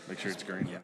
Make sure it's green. Yeah.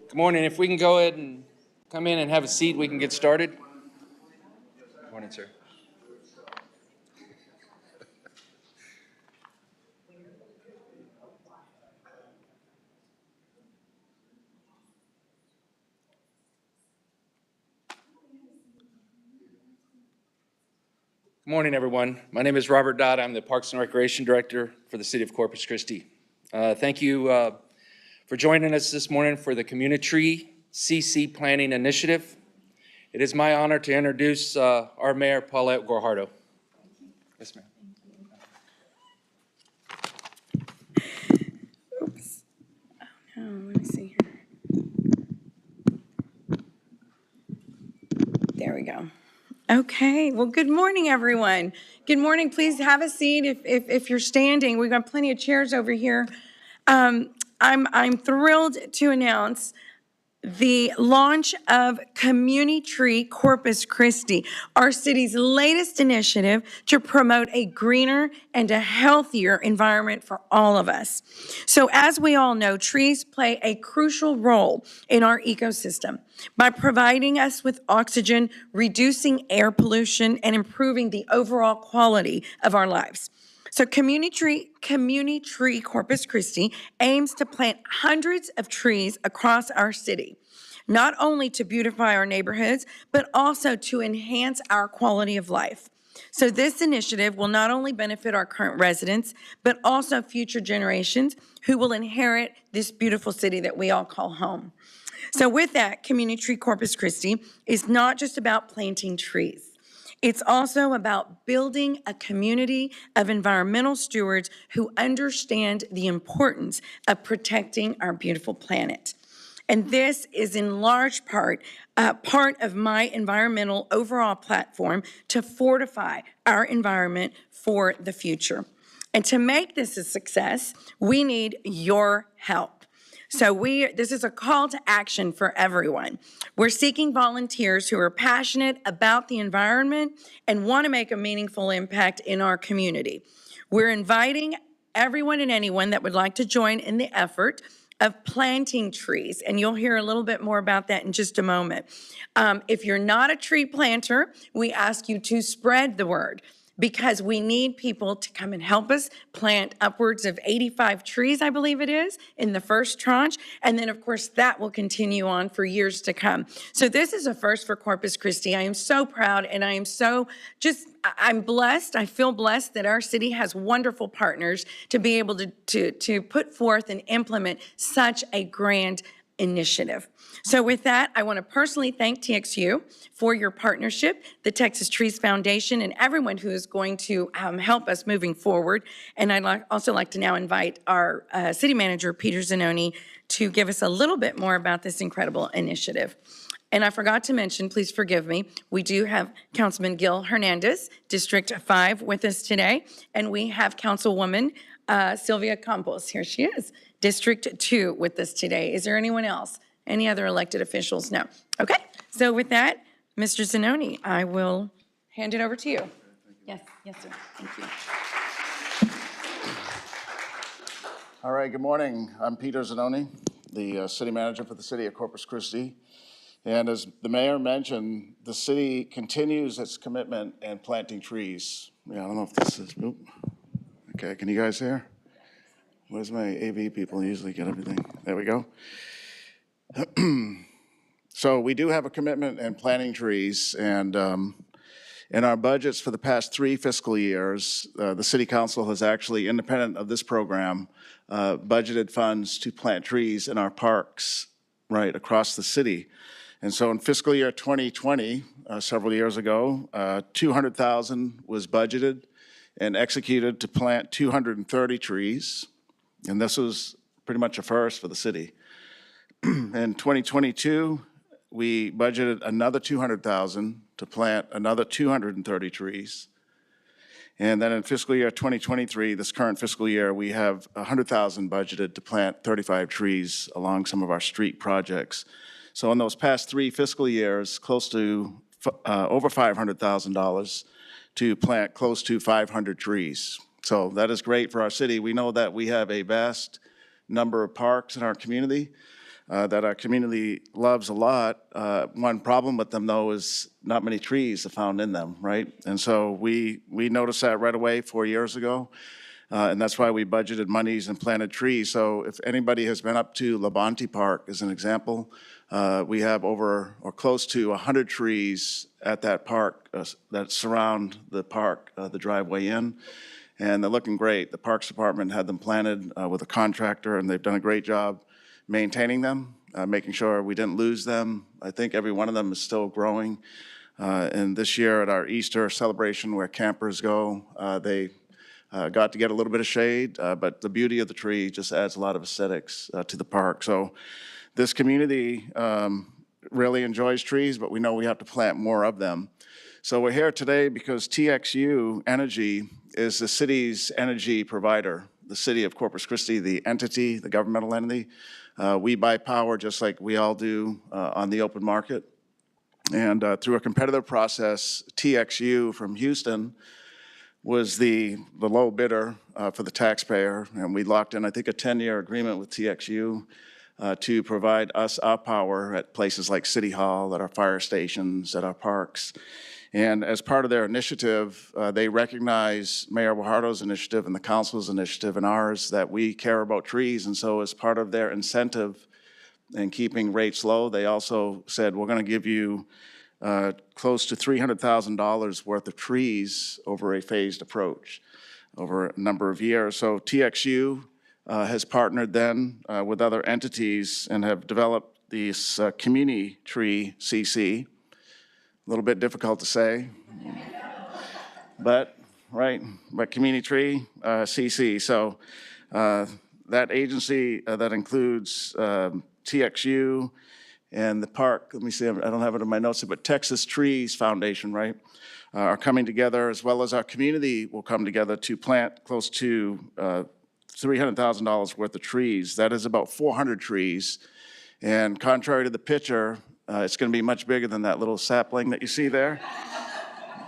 Good morning. If we can go ahead and come in and have a seat, we can get started. Good morning, sir. Good morning, everyone. My name is Robert Dodd. I'm the Parks and Recreation Director for the City of Corpus Christi. Thank you for joining us this morning for the CommuniTree-CC Planning Initiative. It is my honor to introduce our Mayor, Paulette Guajardo. Yes, ma'am. Oops. Oh, no, let me see here. There we go. Okay, well, good morning, everyone. Good morning. Please have a seat if you're standing. We've got plenty of chairs over here. I'm thrilled to announce the launch of CommuniTree Corpus Christi, our city's latest initiative to promote a greener and a healthier environment for all of us. So as we all know, trees play a crucial role in our ecosystem by providing us with oxygen, reducing air pollution, and improving the overall quality of our lives. So CommuniTree Corpus Christi aims to plant hundreds of trees across our city, not only to beautify our neighborhoods, but also to enhance our quality of life. So this initiative will not only benefit our current residents, but also future generations who will inherit this beautiful city that we all call home. So with that, CommuniTree Corpus Christi is not just about planting trees. It's also about building a community of environmental stewards who understand the importance of protecting our beautiful planet. And this is in large part part of my environmental overall platform to fortify our environment for the future. And to make this a success, we need your help. So this is a call to action for everyone. We're seeking volunteers who are passionate about the environment and want to make a meaningful impact in our community. We're inviting everyone and anyone that would like to join in the effort of planting trees, and you'll hear a little bit more about that in just a moment. If you're not a tree planter, we ask you to spread the word, because we need people to come and help us plant upwards of 85 trees, I believe it is, in the first tranche. And then, of course, that will continue on for years to come. So this is a first for Corpus Christi. I am so proud, and I am I'm blessed. I feel blessed that our city has wonderful partners to be able to put forth and implement such a grand initiative. So with that, I want to personally thank TXU for your partnership, the Texas Trees Foundation, and everyone who is going to help us moving forward. And I'd also like to now invite our city manager, Peter Zanoni, to give us a little bit more about this incredible initiative. And I forgot to mention, please forgive me, we do have Councilman Gil Hernandez, District 5, with us today. And we have Councilwoman Sylvia Campos, here she is, District 2 with us today. Is there anyone else? Any other elected officials? No. Okay, so with that, Mr. Zanoni, I will hand it over to you. Yes, sir, thank you. All right, good morning. I'm Peter Zanoni, the city manager for the city of Corpus Christi. And as the mayor mentioned, the city continues its commitment in planting trees. Yeah, I don't know if this is, okay, can you guys hear? Where's my AV people? Usually get everything. There we go. So we do have a commitment in planting trees, and in our budgets for the past 3 fiscal years, the City Council has actually, independent of this program, budgeted funds to plant trees in our parks right across the city. And so in fiscal year 2020, several years ago, $200,000 was budgeted and executed to plant 230 trees, and this was pretty much a first for the city. In 2022, we budgeted another $200,000 to plant another 230 trees. And then in fiscal year 2023, this current fiscal year, we have $100,000 budgeted to plant 35 trees along some of our street projects. So in those past 3 fiscal years, close to over $500,000 to plant close to 500 trees. So that is great for our city. We know that we have a vast number of parks in our community that our community loves a lot. One problem with them, though, is not many trees are found in them, right? And so we noticed that right away 4 years ago, and that's why we budgeted monies and planted trees. So if anybody has been up to Labonte Park, as an example, we have over or close to 100 trees at that park that surround the park, the driveway in, and they're looking great. The Parks Department had them planted with a contractor, and they've done a great job maintaining them, making sure we didn't lose them. I think every one of them is still growing. And this year at our Easter celebration where campers go, they got to get a little bit of shade, but the beauty of the tree just adds a lot of aesthetics to the park. So this community really enjoys trees, but we know we have to plant more of them. So we're here today because TXU Energy is the city's energy provider. The city of Corpus Christi, the entity, the governmental entity, We buy power just like we all do on the open market. And through a competitive process, TXU from Houston was the low bidder for the taxpayer. And we locked in, I think, a 10-year agreement with TXU to provide us our power at places like City Hall, at our fire stations, at our parks. And as part of their initiative, they recognize Mayor Guajardo's initiative and the council's initiative and ours that we care about trees. And so as part of their incentive in keeping rates low, they also said, we're going to give you close to $300,000 worth of trees over a phased approach over a number of years. So TXU has partnered then with other entities and have developed this CommuniTree-CC. A little bit difficult to say, but CommuniTree-CC. So that agency that includes TXU and the park, let me see, I don't have it in my notes, but Texas Trees Foundation, right, are coming together, as well as our community will come together to plant close to $300,000 worth of trees. That is about 400 trees. And contrary to the picture, it's going to be much bigger than that little sapling that you see there.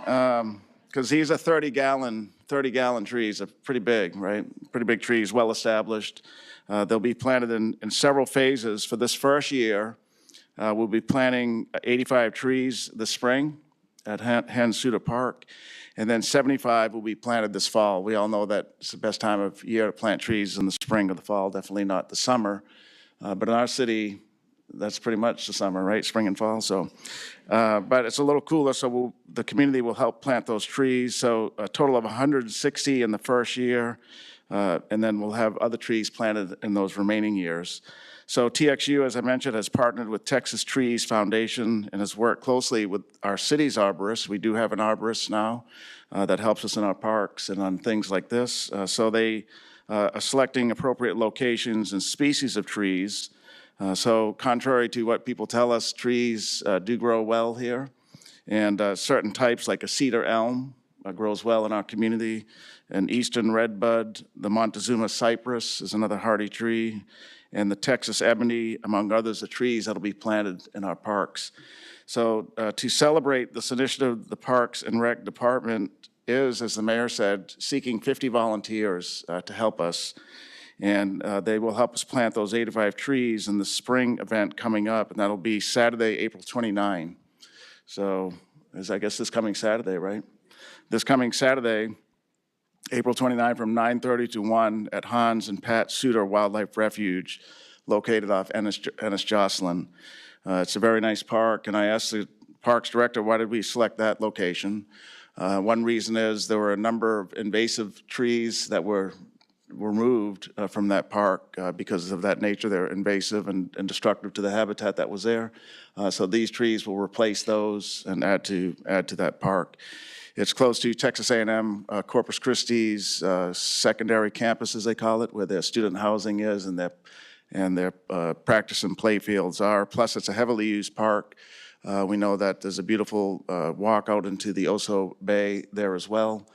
Because these are 30-gallon trees, they're pretty big, right? Pretty big trees, well-established. They'll be planted in several phases. For this first year, we'll be planting 85 trees this spring at Hansuda Park, and then 75 will be planted this fall. We all know that it's the best time of year to plant trees in the spring or the fall, definitely not the summer. But in our city, that's pretty much the summer, right? Spring and fall. So, but it's a little cooler. So the community will help plant those trees. So a total of 160 in the first year, and then we'll have other trees planted in those remaining years. So TXU, as I mentioned, has partnered with Texas Trees Foundation and has worked closely with our city's arborists. We do have an arborist now that helps us in our parks and on things like this. So they are selecting appropriate locations and species of trees. So contrary to what people tell us, trees do grow well here. And certain types like a cedar elm grows well in our community. An eastern redbud, the Montezuma cypress is another hardy tree. And the Texas ebony, among others, the trees that'll be planted in our parks. So to celebrate this initiative, the Parks and Rec Department is, as the mayor said, seeking 50 volunteers to help us. And they will help us plant those 85 trees in the spring event coming up, and that'll be Saturday, April 29. So, I guess this coming Saturday, right? This coming Saturday, April 29 from 9:30 to 1 at Hans and Pat Suter Wildlife Refuge, located off Ennis Jocelyn. It's a very nice park, and I asked the Parks Director, why did we select that location? One reason is there were a number of invasive trees that were removed from that park because of that nature. They're invasive and destructive to the habitat that was there. So these trees will replace those and add to that park. It's close to Texas A&M Corpus Christi's secondary campus, as they call it, where their student housing is and their practice and play fields are. Plus, it's a heavily used park. We know that there's a beautiful walk out into the Oso Bay there as well.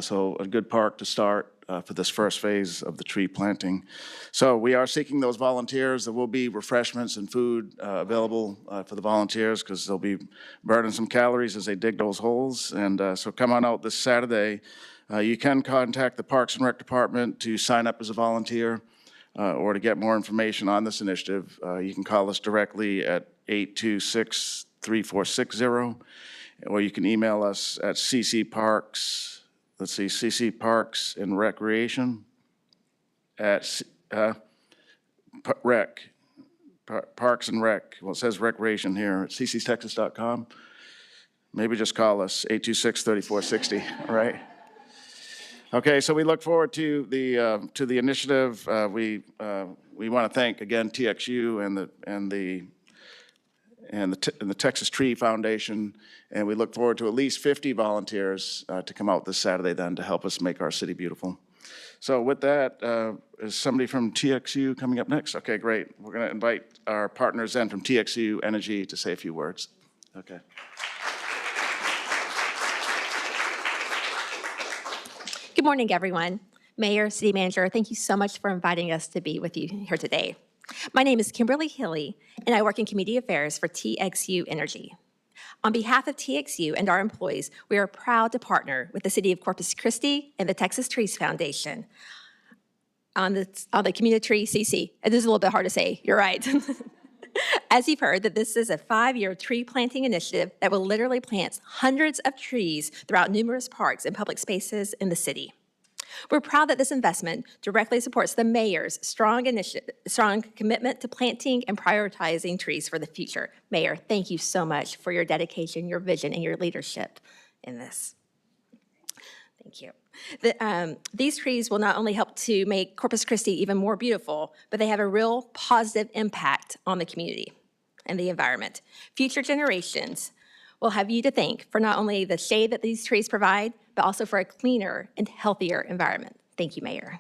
So a good park to start for this first phase of the tree planting. So we are seeking those volunteers. There will be refreshments and food available for the volunteers because they'll be burning some calories as they dig those holes. And so come on out this Saturday. You can contact the Parks and Rec Department to sign up as a volunteer or to get more information on this initiative. You can call us directly at 826-3460, or you can email us at ccparks, CC Parks and Recreation at Parks and Rec. Well, it says recreation here at cctexas.com. Maybe just call us 826-3460. All right. Okay, so we look forward to the initiative. We want to thank again TXU and the Texas Tree Foundation, and we look forward to at least 50 volunteers to come out this Saturday then to help us make our city beautiful. So with that, is somebody from TXU coming up next? Okay, great. We're going to invite our partners then from TXU Energy to say a few words. Okay. Good morning, everyone. Mayor, City Manager, thank you so much for inviting us to be with you here today. My name is Kimberly Hilly, and I work in Community Affairs for TXU Energy. On behalf of TXU and our employees, we are proud to partner with the City of Corpus Christi and the Texas Trees Foundation on the CommuniTree-CC. It is a little bit hard to say, you're right. As you've heard, that this is a 5-year tree planting initiative that will literally plant hundreds of trees throughout numerous parks and public spaces in the city. We're proud that this investment directly supports the mayor's strong commitment to planting and prioritizing trees for the future. Mayor, thank you so much for your dedication, your vision, and your leadership in this. Thank you. These trees will not only help to make Corpus Christi even more beautiful, but they have a real positive impact on the community and the environment. Future generations will have you to thank for not only the shade that these trees provide, but also for a cleaner and healthier environment. Thank you, Mayor.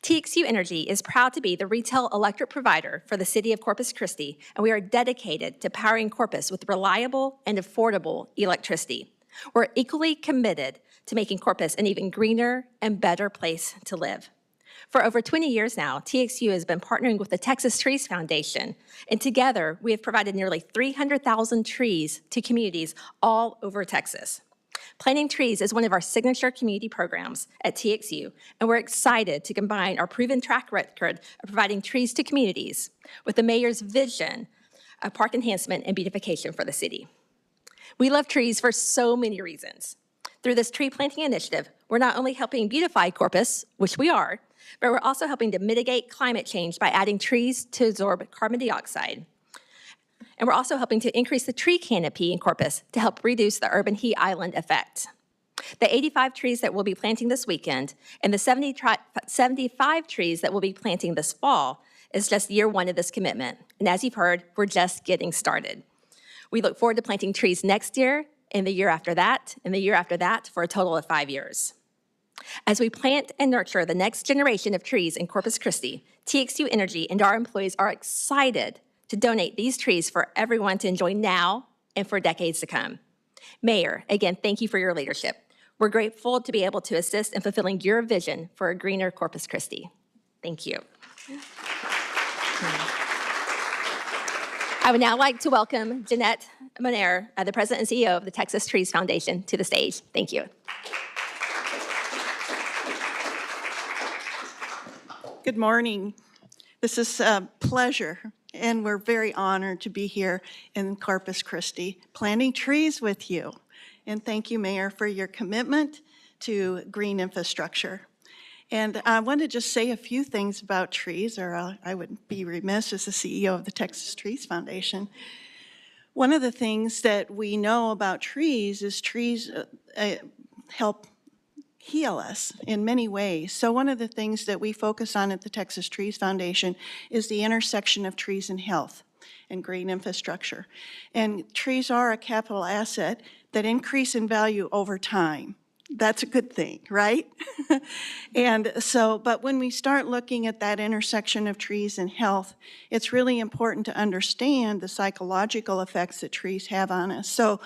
TXU Energy is proud to be the retail electric provider for the City of Corpus Christi, and we are dedicated to powering Corpus with reliable and affordable electricity. We're equally committed to making Corpus an even greener and better place to live. For over 20 years now, TXU has been partnering with the Texas Trees Foundation, and together we have provided nearly 300,000 trees to communities all over Texas. Planting trees is one of our signature community programs at TXU, and we're excited to combine our proven track record of providing trees to communities with the mayor's vision of park enhancement and beautification for the city. We love trees for so many reasons. Through this tree planting initiative, we're not only helping beautify Corpus, which we are, but we're also helping to mitigate climate change by adding trees to absorb carbon dioxide. And we're also helping to increase the tree canopy in Corpus to help reduce the urban heat island effect. The 85 trees that we'll be planting this weekend and the 75 trees that we'll be planting this fall is just year one of this commitment. And as you've heard, we're just getting started. We look forward to planting trees next year, and the year after that, and the year after that, for a total of 5 years. As we plant and nurture the next generation of trees in Corpus Christi, TXU Energy and our employees are excited to donate these trees for everyone to enjoy now and for decades to come. Mayor, again, thank you for your leadership. We're grateful to be able to assist in fulfilling your vision for a greener Corpus Christi. Thank you. I would now like to welcome Jeanette Monaire, the President and CEO of the Texas Trees Foundation, to the stage. Thank you. Good morning. This is a pleasure, and we're very honored to be here in Corpus Christi, planting trees with you. And thank you, Mayor, for your commitment to green infrastructure. And I want to just say a few things about trees, or I would be remiss as the CEO of the Texas Trees Foundation. One of the things that we know about trees is trees help heal us in many ways. So one of the things that we focus on at the Texas Trees Foundation is the intersection of trees and health and green infrastructure. And trees are a capital asset that increase in value over time. That's a good thing, right? And so, but when we start looking at that intersection of trees and health, it's really important to understand the psychological effects that trees have on us. So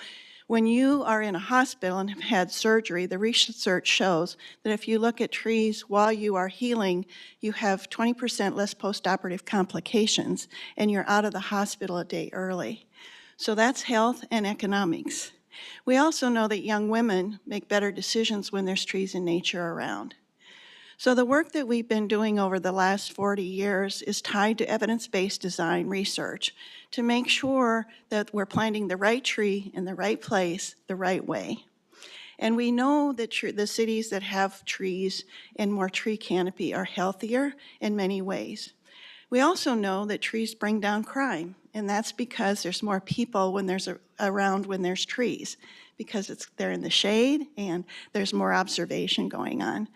when you are in a hospital and have had surgery, the research shows that if you look at trees while you are healing, you have 20% less postoperative complications, and you're out of the hospital a day early. So that's health and economics. We also know that young women make better decisions when there's trees in nature around. So the work that we've been doing over the last 40 years is tied to evidence-based design research to make sure that we're planting the right tree in the right place, the right way. And we know that the cities that have trees and more tree canopy are healthier in many ways. We also know that trees bring down crime, and that's because there's more people when there's around when there's trees, because they're in the shade and there's more observation going on.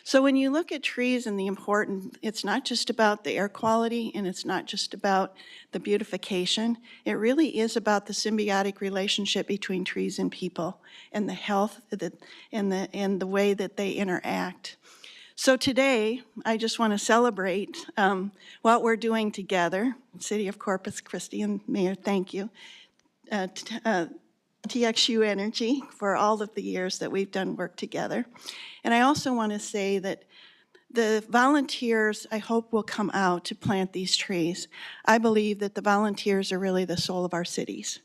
So when you look at trees and the important, it's not just about the air quality and it's not just about the beautification. It really is about the symbiotic relationship between trees and people and the health and the way that they interact. So today, I just want to celebrate what we're doing together. City of Corpus Christi, and Mayor, thank you. TXU Energy for all of the years that we've done work together. And I also want to say that The volunteers, I hope, will come out to plant these trees. I believe that the volunteers are really the soul of our cities.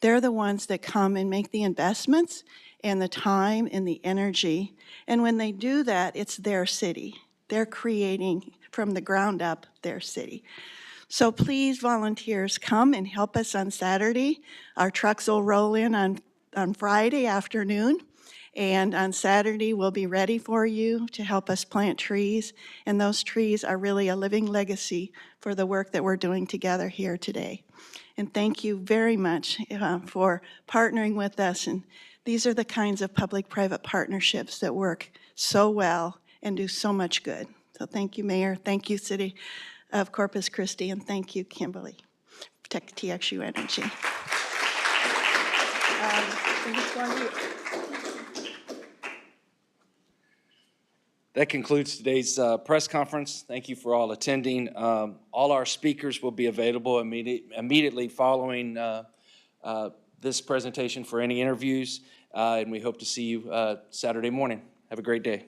They're the ones that come and make the investments and the time and the energy. And when they do that, it's their city. They're creating from the ground up their city. So please, volunteers, come and help us on Saturday. Our trucks will roll in on Friday afternoon. And on Saturday, we'll be ready for you to help us plant trees. And those trees are really a living legacy for the work that we're doing together here today. And thank you very much for partnering with us. And these are the kinds of public-private partnerships that work so well and do so much good. So thank you, Mayor. Thank you, City of Corpus Christi. And thank you, Kimberly, TXU Energy. That concludes today's press conference. Thank you for all attending. All our speakers will be available immediately following this presentation for any interviews, and we hope to see you Saturday morning. Have a great day.